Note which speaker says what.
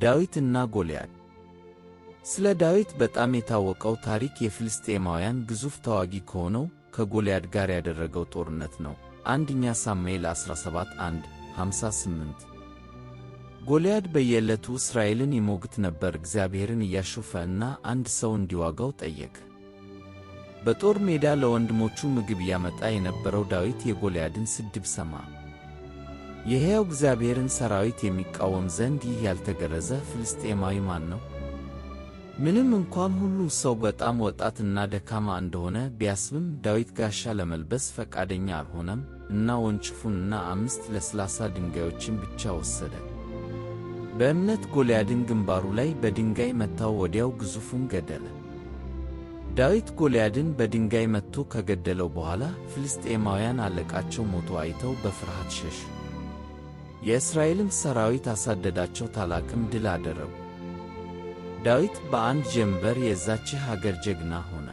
Speaker 1: ዳዊት እና ጎልያድ። ስለ ዳዊት በጣም የታወቀው ታሪክ የፍልስጤማውያን ግዙፍ ተዋጊ ከሆነው ከጎልያድ ጋር ያደረገው ጦርነት ነው። አንደኛ ሳሙኤል 17:1-58። ጎልያድ በየዕለቱ እስራኤልን ይሞግት ነበር። እግዚአብሔርን እያሾፈ እና አንድ ሰው እንዲዋጋው ጠየቀ። በጦር ሜዳ ለወንድሞቹ ምግብ እያመጣ የነበረው ዳዊት የጎልያድን ስድብ ሰማ። የሕያው እግዚአብሔርን ሠራዊት የሚቃወም ዘንድ ይህ ያልተገረዘ ፍልስጤማዊ ማን ነው? ምንም እንኳን ሁሉ ሰው በጣም ወጣትና ደካማ እንደሆነ ቢያስብም ዳዊት ጋሻ ለመልበስ ፈቃደኛ አልሆነም እና ወንጭፉንና 5 ለስላሳ ድንጋዮችን ብቻ ወሰደ። በእምነት ጎልያድን ግንባሩ ላይ በድንጋይ መታው፣ ወዲያው ግዙፉን ገደለ። ዳዊት ጎልያድን በድንጋይ መትቶ ከገደለው በኋላ ፍልስጤማውያን አለቃቸው ሞቶ አይተው በፍርሃት ሸሹ። የእስራኤልም ሠራዊት አሳደዳቸው፣ ታላቅም ድል አደረጉ። ዳዊት በአንድ ጀንበር የዛች ሀገር ጀግና ሆነ።